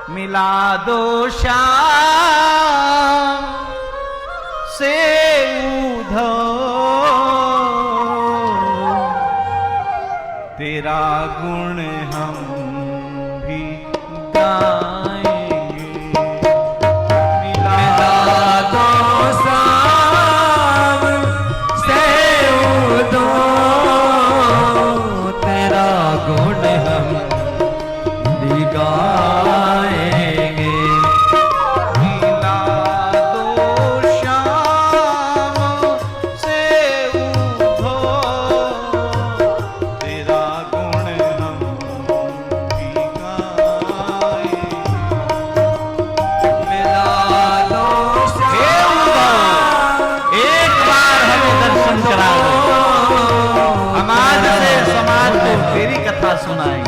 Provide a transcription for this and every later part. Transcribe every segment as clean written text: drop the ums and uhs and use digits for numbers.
मिला दो श्याम से उद्धव, तेरा गुण हम भी गाएंगे। मिला दो श्याम से उद्धव, तेरा गुण हम भी गाएंगे। मिला दो श्याम से उद्धव, तेरा गुण हम भी गाएंगे। मिला दो श्याम, एक बार हमें दर्शन करा दो, हम आज से समाज को तेरी कथा सुनाएंगे।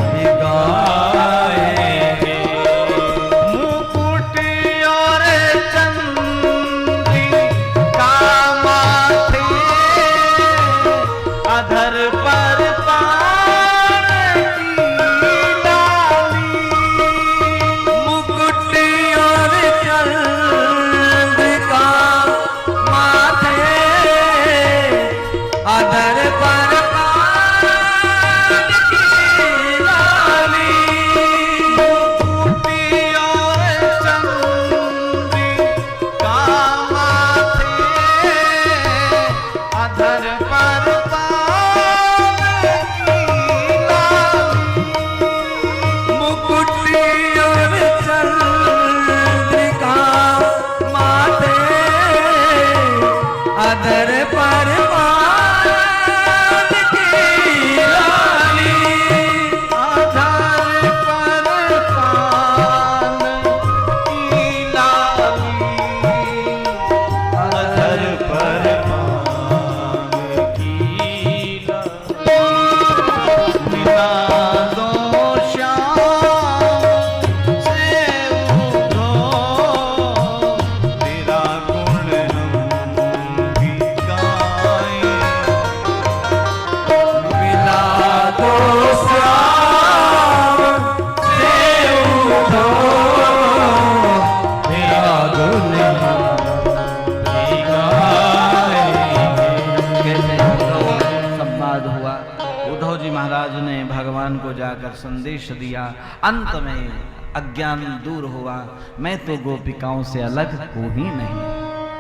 जाकर संदेश दिया, अंत में अज्ञान दूर हुआ। मैं तो गोपिकाओं से अलग हूं ही नहीं,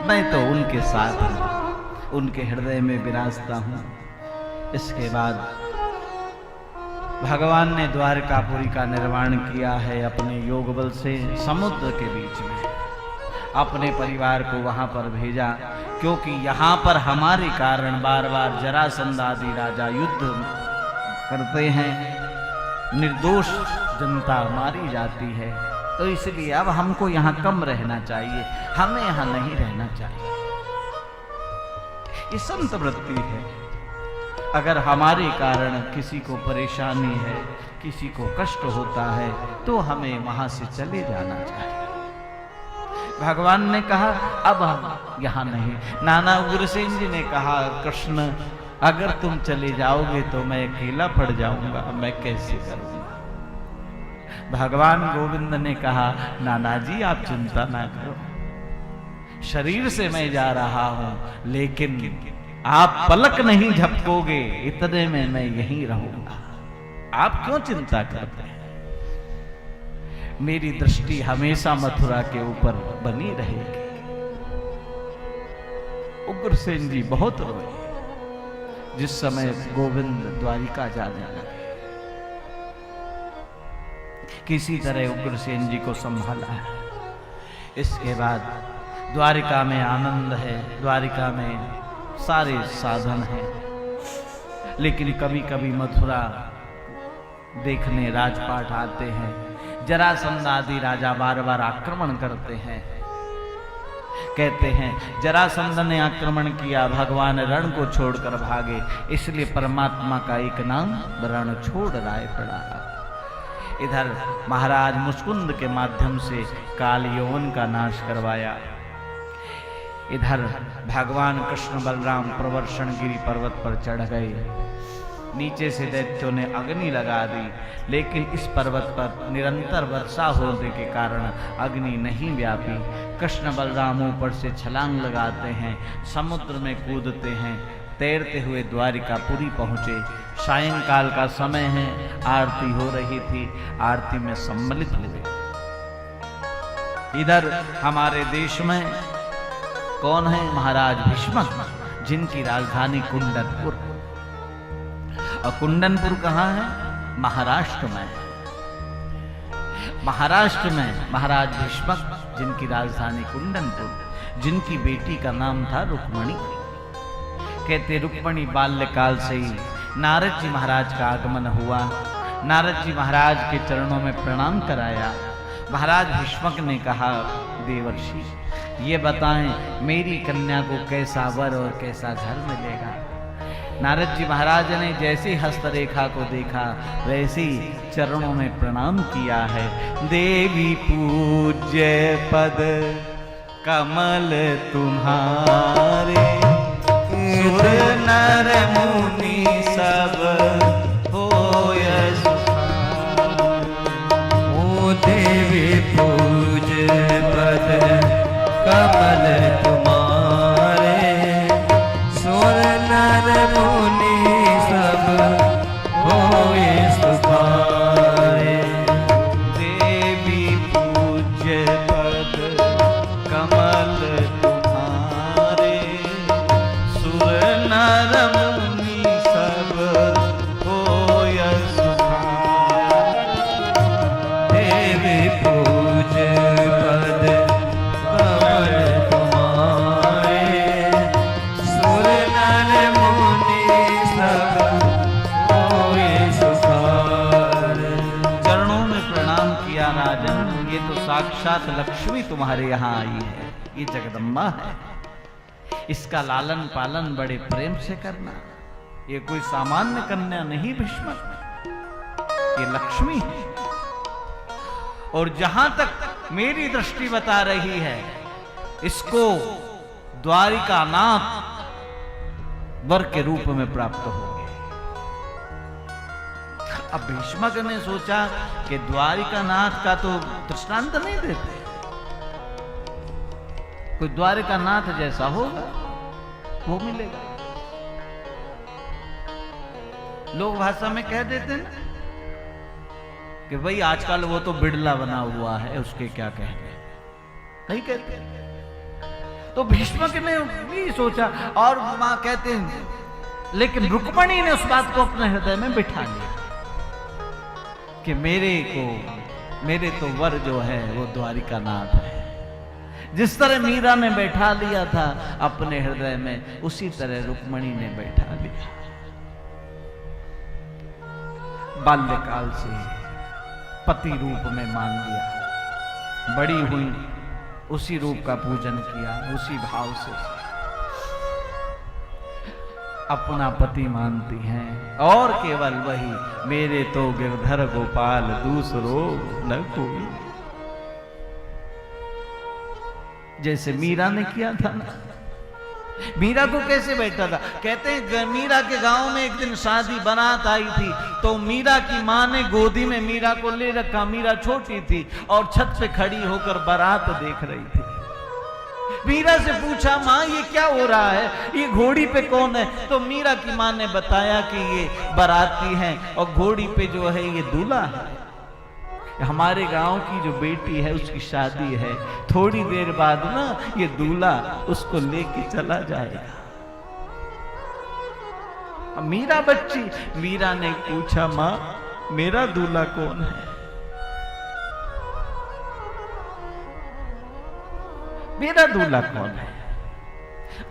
मैं तो उनके साथ हूं, उनके हृदय में विराजता हूं। इसके बाद भगवान ने द्वारकापुरी का निर्माण किया है अपने योग बल से, समुद्र के बीच में अपने परिवार को वहां पर भेजा, क्योंकि यहां पर हमारे कारण बार बार जरासंध आदि राजा युद्ध करते हैं, निर्दोष जनता मारी जाती है। तो इसलिए अब हमको यहाँ कम रहना चाहिए, हमें यहाँ नहीं रहना चाहिए। ये संत वृत्ति है। अगर हमारे कारण किसी को परेशानी है, किसी को कष्ट होता है, तो हमें वहां से चले जाना चाहिए। भगवान ने कहा अब हम यहाँ नहीं। नाना उग्रसेन जी ने कहा कृष्ण अगर तुम चले जाओगे तो मैं अकेला पड़ जाऊंगा, मैं कैसे करूंगा। भगवान गोविंद ने कहा नाना जी आप चिंता ना करो, शरीर से मैं जा रहा हूं, लेकिन आप पलक नहीं झपकोगे, इतने में मैं यहीं रहूंगा। आप क्यों चिंता करते हैं, मेरी दृष्टि हमेशा मथुरा के ऊपर बनी रहेगी। उग्रसेन जी बहुत रोए जिस समय गोविंद द्वारिका जाने लगे। किसी तरह उग्रसेन जी को संभाला है। इसके बाद द्वारिका में आनंद है, द्वारिका में सारे साधन हैं, लेकिन कभी कभी मथुरा देखने राजपाट आते हैं। जरासंध आदि राजा बार बार आक्रमण करते हैं। कहते हैं जरासंध ने आक्रमण किया, भगवान रण को छोड़कर भागे, इसलिए परमात्मा का एक नाम रण छोड़ राय पड़ा। इधर महाराज मुस्कुंद के माध्यम से काल यौवन का नाश करवाया। इधर भगवान कृष्ण बलराम प्रवर्षण गिरी पर्वत पर चढ़ गए। नीचे से दैत्यों ने अग्नि लगा दी, लेकिन इस पर्वत पर निरंतर वर्षा होने के कारण अग्नि नहीं व्यापी। कृष्ण बलराम ऊपर से छलांग लगाते हैं, समुद्र में कूदते हैं, तैरते हुए द्वारिकापुरी पहुंचे। सायंकाल का समय है, आरती हो रही थी, आरती में सम्मिलित हुए। इधर हमारे देश में कौन है? महाराज भीष्मक, जिनकी राजधानी कुंडनपुर। और कुंडनपुर कहाँ है? महाराष्ट्र में। महाराष्ट्र में महाराज भीष्मक, जिनकी राजधानी कुंडनपुर, जिनकी बेटी का नाम था रुक्मणी। कहते रुक्मणी बाल्यकाल से ही नारद जी महाराज का आगमन हुआ। नारद जी महाराज के चरणों में प्रणाम कराया। महाराज भीष्मक ने कहा, देवर्षि ये बताएं मेरी कन्या को कैसा वर और कैसा घर मिलेगा। नारद जी महाराज ने जैसी हस्तरेखा को देखा वैसे ही चरणों में प्रणाम किया है। देवी पूज्य पद कमल तुम्हारे, सुर नर मुनि सब होय सुखारे। ओ देवी पूज्य पद कमल तुम्हारे, सुर नर मुनि सब होए सुखारे। देवी पूज्य पद कमल तुम्हारे, सुर नर मुनि सब होय सुखारे। देवी पूज्य पद कमल तुम्हारे, सुर नर मुनि सब होए सुखारे। चरणों में प्रणाम किया राजन, ये तो साक्षात लक्ष्मी तुम्हारे यहाँ आई है, ये जगदम्बा है। इसका लालन पालन बड़े प्रेम से करना। ये कोई सामान्य कन्या नहीं भीष्मक, ये लक्ष्मी है। और जहां तक मेरी दृष्टि बता रही है, इसको द्वारिकानाथ वर के रूप में प्राप्त होंगे। अब भीष्मक ने सोचा कि द्वारिकानाथ का तो दृष्टांत नहीं देते, कोई द्वारिकानाथ जैसा होगा वो मिलेगा। लोग भाषा में कह देते ना कि भाई आजकल वो तो बिड़ला बना हुआ है, उसके क्या कहने, नहीं कहते। तो भीष्मक ने भी सोचा, और मां कहते हैं, लेकिन रुक्मणी ने उस बात को अपने हृदय में बिठा लिया कि मेरे तो वर जो है वो द्वारिकानाथ है। जिस तरह मीरा ने बैठा लिया था अपने हृदय में, उसी तरह रुक्मणी ने बैठा लिया। बाल्यकाल से पति रूप में मान लिया, बड़ी हुई उसी रूप का पूजन किया, उसी भाव से अपना पति मानती हैं, और केवल वही मेरे तो गिरधर गोपाल दूसरो न कोई। जैसे मीरा ने किया था ना। मीरा को कैसे बैठा था? कहते हैं मीरा के गांव में एक दिन शादी बारात आई थी, तो मीरा की मां ने गोदी में मीरा को ले रखा। मीरा छोटी थी और छत पे खड़ी होकर बारात देख रही थी। मीरा से पूछा, मां ये क्या हो रहा है, ये घोड़ी पे कौन है? तो मीरा की मां ने बताया कि ये बाराती हैं और घोड़ी पे जो है ये दूल्हा है। हमारे गांव की जो बेटी है उसकी शादी है, थोड़ी देर बाद ना ये दूल्हा उसको लेके चला जाएगा। मीरा बच्ची, मीरा ने पूछा, मां मेरा दूल्हा कौन है? मेरा दूल्हा कौन है?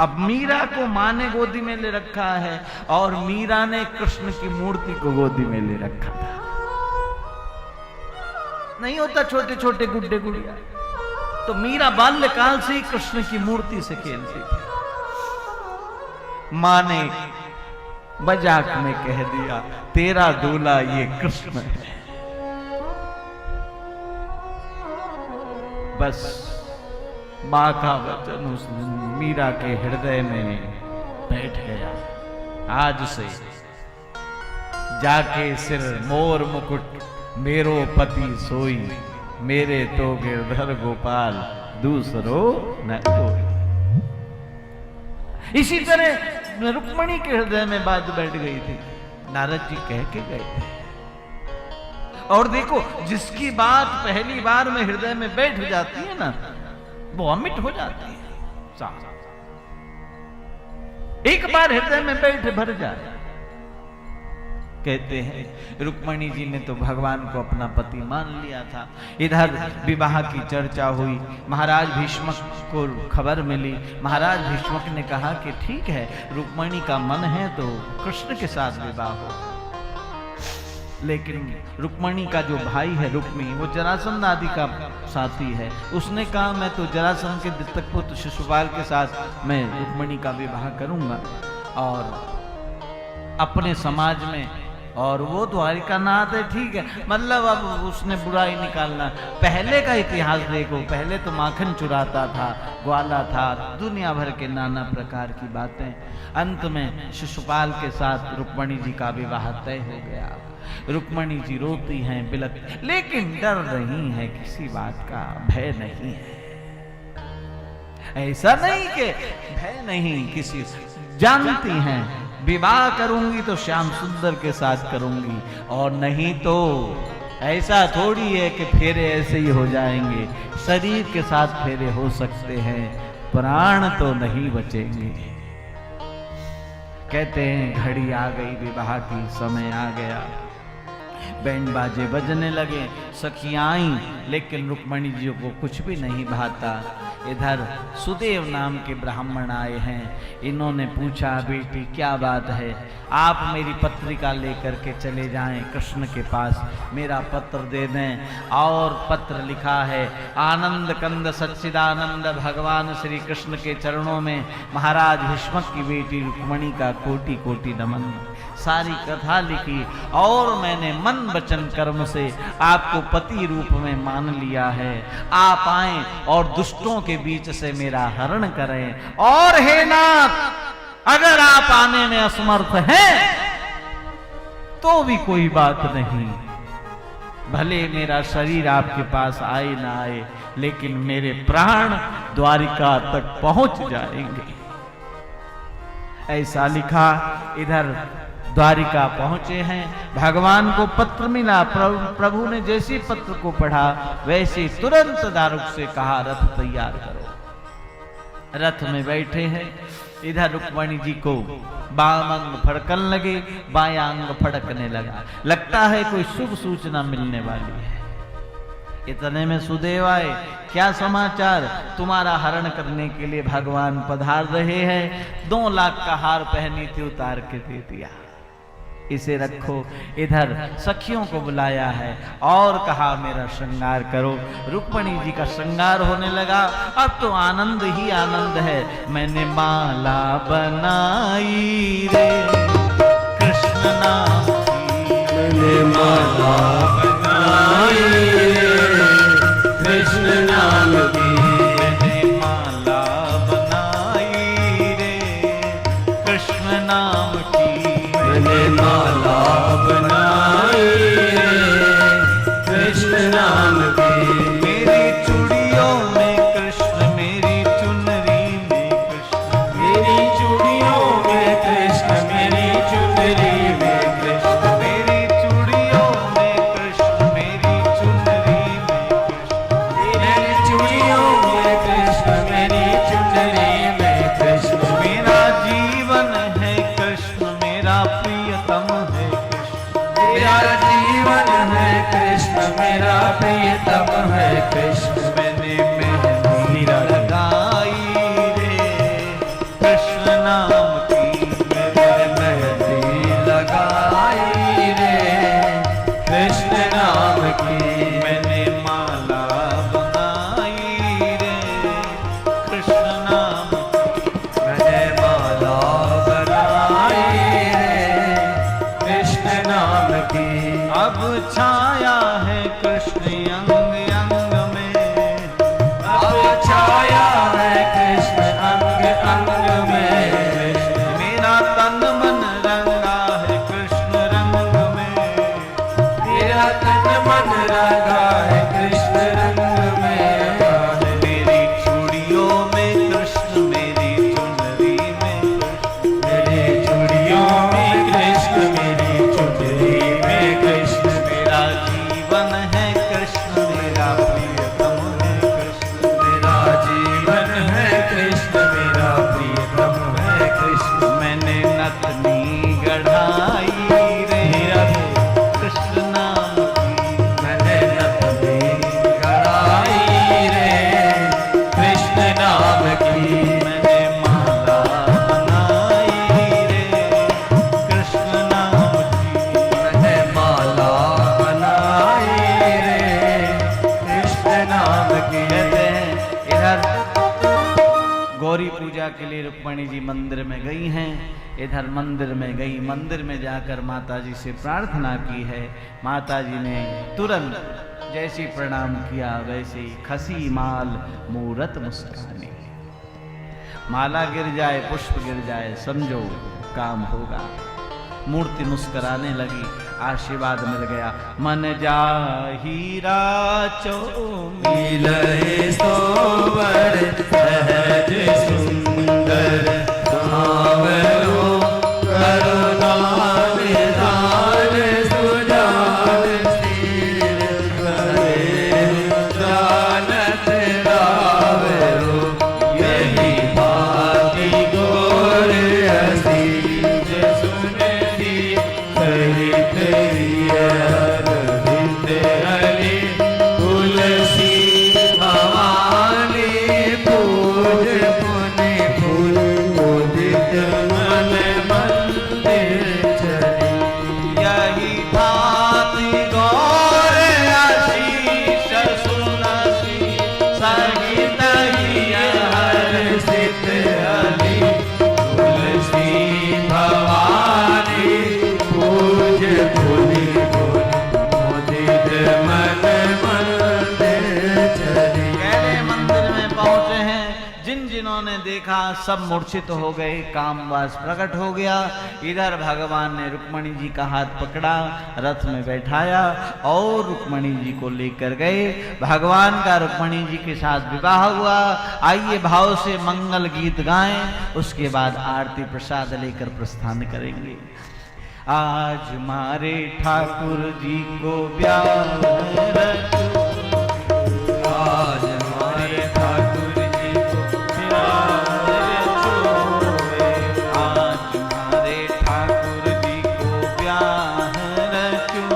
अब मीरा को मां ने गोदी में ले रखा है और मीरा ने कृष्ण की मूर्ति को गोदी में ले रखा था। नहीं होता छोटे छोटे गुड्डे गुड़िया, तो मीरा बाल्यकाल से ही कृष्ण की मूर्ति से खेलती थी। मां ने मजाक में कह दिया, तेरा दूल्हा ये कृष्ण है। बस माँ का वचन उस मीरा के हृदय में बैठ गया। आज से जाके सिर मोर मुकुट मेरो पति सोई, मेरे तो गिरधर गोपाल दूसरो न कोई। इसी तरह रुक्मणी के हृदय में बात बैठ गई थी, नारद जी कह के गए थे। और देखो, जिसकी बात पहली बार में हृदय में बैठ जाती है ना, वो अमिट हो जाती है। एक बार हृदय में बैठ भर जाए। कहते हैं रुक्मणी जी ने तो भगवान को अपना पति मान लिया था। इधर विवाह की चर्चा हुई, महाराज भीष्मक को खबर मिली। महाराज भीष्मक ने कहा कि ठीक है, रुक्मणी का मन है तो कृष्ण के साथ विवाह हो। लेकिन रुक्मणी का जो भाई है रुक्मी, वो जरासंध आदि का साथी है। उसने कहा मैं तो जरासंध के दत्तक पुत्र शिशुपाल के साथ मैं रुक्मणी का विवाह करूंगा और अपने समाज में, और वो द्वारिका नाथ है, ठीक है। मतलब अब उसने बुराई निकालना। पहले का इतिहास देखो, पहले तो माखन चुराता था, ग्वाला था, दुनिया भर के नाना प्रकार की बातें। अंत में शिशुपाल के साथ रुक्मणी जी का विवाह तय हो गया। रुक्मणी जी रोती हैं, बिलख, लेकिन डर रही हैं, किसी बात का भय नहीं है। ऐसा नहीं कि भय नहीं, किसी जानती हैं विवाह करूंगी तो श्याम सुंदर के साथ करूंगी, और नहीं तो ऐसा थोड़ी है कि फेरे ऐसे ही हो जाएंगे। शरीर के साथ फेरे हो सकते हैं, प्राण तो नहीं बचेंगे। कहते हैं घड़ी आ गई, विवाह की समय आ गया, बैंड बाजे बजने लगे, सखियां आई, लेकिन रुक्मणी जी को कुछ भी नहीं भाता। इधर सुदेव नाम के ब्राह्मण आए हैं। इन्होंने पूछा बेटी क्या बात है, आप मेरी पत्रिका लेकर के चले जाएं कृष्ण के पास, मेरा पत्र दे दें। और पत्र लिखा है, आनंद कंद सच्चिदानंद भगवान श्री कृष्ण के चरणों में महाराज भीष्मक की बेटी रुक्मणी का कोटि कोटि नमन। सारी कथा लिखी, और मैंने मन वचन कर्म से आपको पति रूप में मान लिया है। आप आएं और दुष्टों के बीच से मेरा हरण करें। और हे नाथ, अगर आप आने में असमर्थ हैं तो भी कोई बात नहीं, भले मेरा शरीर आपके पास आए ना आए, लेकिन मेरे प्राण द्वारिका तक पहुंच जाएंगे। ऐसा लिखा। इधर द्वारिका पहुंचे हैं, भगवान को पत्र मिला। प्रभु ने जैसे पत्र को पढ़ा वैसे तुरंत दारुक से कहा रथ तैयार करो। रथ में बैठे हैं। इधर रुक्मणी जी को बाम अंग फड़कन लगे, बायां अंग फड़कने लगा, लगता है कोई शुभ सूचना मिलने वाली है। इतने में सुदेव आए, क्या समाचार, तुम्हारा हरण करने के लिए भगवान पधार रहे हैं। 2 लाख का हार पहनी थी, उतार के दे दिया, इसे रखो। इधर सखियों को बुलाया है और कहा मेरा श्रृंगार करो। रुक्मणी जी का श्रृंगार होने लगा। अब तो आनंद ही आनंद है। मैंने माला बनाई रे कृष्ण नाम की, मैंने माला बनाई रे कृष्ण नाम की, मैंने माला बनाई रे कृष्ण नाम की, मैंने माला बनाई रे कृष्ण नाम की। मेरी चूड़ियों में कृष्ण, मेरी चुनरी में कृष्ण, मेरी चूड़ियों में कृष्ण, मेरी चुनरी में कृष्ण, मेरी चूड़ियों में कृष्ण, मेरी चुनरी में कृष्ण, मेरी चूड़ियों में कृष्ण, मेरी चुनरी में कृष्ण। मेरा जीवन है कृष्ण, मेरा प्रियतम है कृष्ण, मेरा जीवन है कृष्ण, मेरा प्रियतम है कृष्ण। मैंने मेहंदी लगाई रे कृष्ण नाम की, मैंने मेहंदी लगाई रे कृष्ण नाम की, मैंने माला बनाई रे कृष्ण नाम की। मैंने माला बनाई रे कृष्ण नाम की। अब छाया है कृष्ण अंग अंग में, अब छाया पूजा के लिए रुक्मणी जी मंदिर में गई हैं। इधर मंदिर में गई, मंदिर में जाकर माता जी से प्रार्थना की है। माता जी ने तुरंत जैसी प्रणाम किया वैसे ही खसी माल मूरत मुस्कानी। माला गिर जाए, पुष्प गिर जाए, समझो काम होगा। मूर्ति मुस्कुराने लगी, आशीर्वाद मिल गया। मन जाहीरा चो मिलए सोवर सहज सुंदर भावरो करुणा निधान सुजान सिर करे जानत रावरो यही बाती गोर असीज सुनती सहित अरविंद हरि तुलसी भवानी पूज पुनि फूल उदित मन मंदिर चली। यही भांति गौर आशीष सुनसी सहित हर्षित हरि तुलसी भवानी पूज पुनि उदित मन मंदिर चली। गहरे मंदिर में पहुंचे हैं। जिन जिन्होंने देखा सब मूर्छित हो गए, कामवास प्रकट हो गया। इधर भगवान ने रुक्मणी जी का हाथ पकड़ा, रथ में बैठाया और रुक्मणी जी को लेकर गए। भगवान का रुक्मणी जी के साथ विवाह हुआ। आइए भाव से मंगल गीत गाएं, उसके बाद आरती प्रसाद लेकर प्रस्थान करेंगे। आज मारे ठाकुर जी को ब्याह रचो, आज हमारे ठाकुर जी को प्यार छोड़े। आज मारे ठाकुर जी को ब्याह रचो।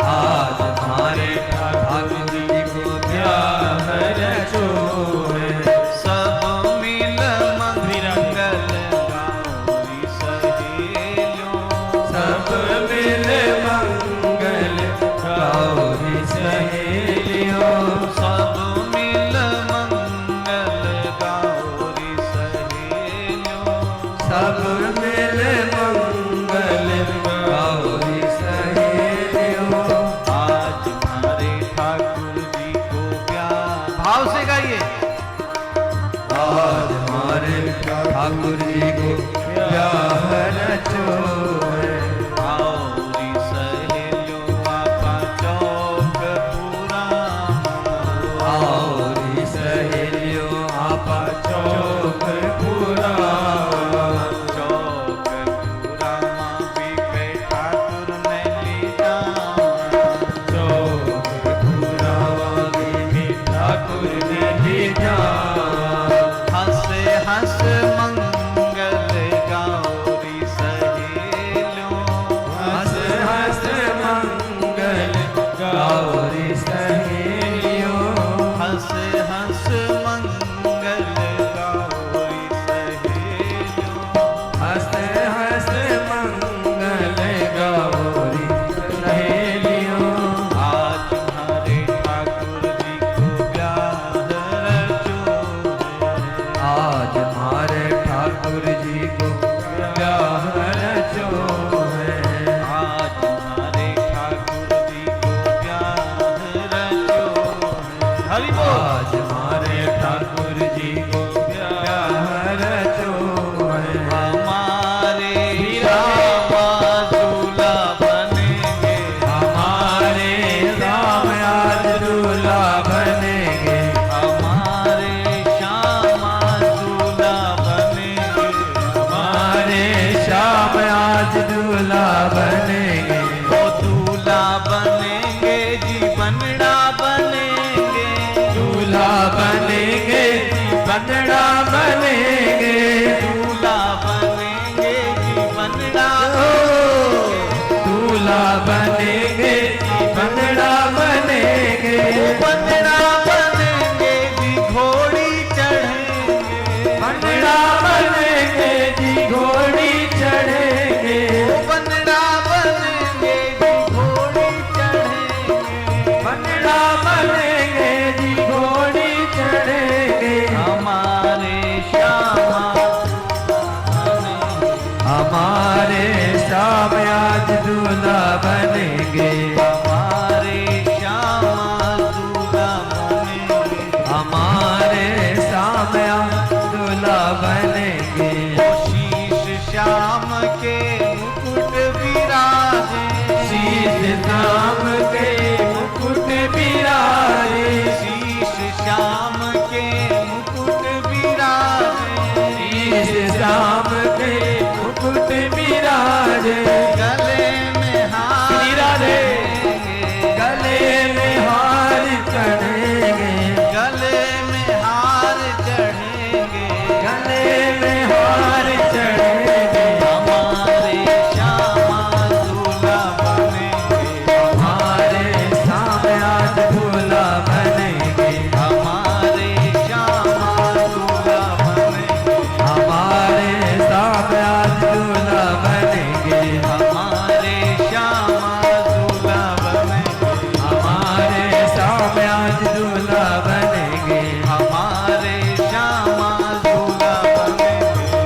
आज हमारे ठाकुर जी को प्यार छोड़े। सब मिल मंगल गौरी सहेलो। सब मिल मंगल गौरी दूल्हा बनेंगे, हमारे श्यामा दूल्हा बनेंगे, हमारे सामया दूल्हा बनेंगे। शीश श्याम के मुकुट विराजे, शीश श्याम के मुकुट विराजे, शीश श्याम के मुकुट विराजे, शीश श्याम के मुकुट विराजे। गले में हार विराजे, चढ़ेंगे, गले में हार चढ़ेंगे, गले में हार चढ़ेंगे, गले में हार चढ़ेंगे। हमारे श्यामा दूल्हा बनेंगे, हमारे सामया दूल्हा बनेंगे, हमारे श्यामा दूल्हा बनेंगे, हमारे सामया दूल्हा बनेंगे, हमारे श्यामा दूल्हा बनेंगे, हमारे सामया दूल्हा बनेंगे, हमारे श्यामा दूल्हा बनेंगे,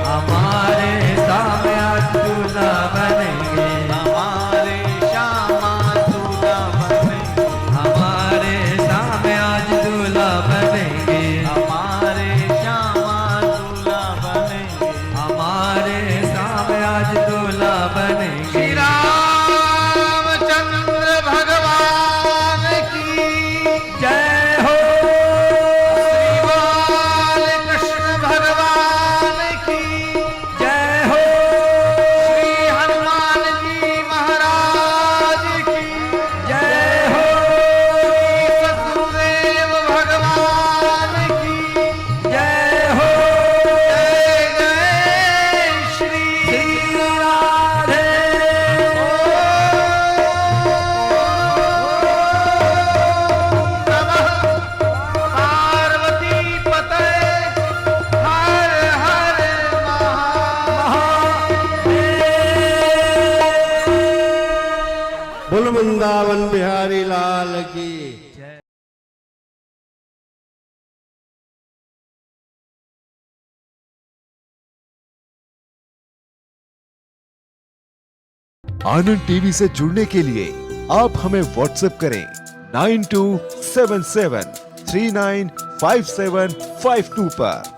हमारे सामया दूल्हा बनेंगे, हमारे श्यामा दूल्हा बनेंगे, हमारे सामया दूल्हा बनेंगे, हमारे श्यामा दूल्हा बनेंगे। हमारे सामया दूल्हा बनेंगे। श्री रामचंद्र भगवान की जय हो, श्री बालकृष्ण भगवान की जय हो, श्री हनुमान जी महाराज की जय हो, श्री सतगुरुदेव भगवान की जय हो। जय जय श्री राधे नमः पार्वती पते हर हर बोल वृंदावन बिहारी लाल की। आनंद टीवी से जुड़ने के लिए आप हमें व्हाट्सएप करें 9277395752 पर।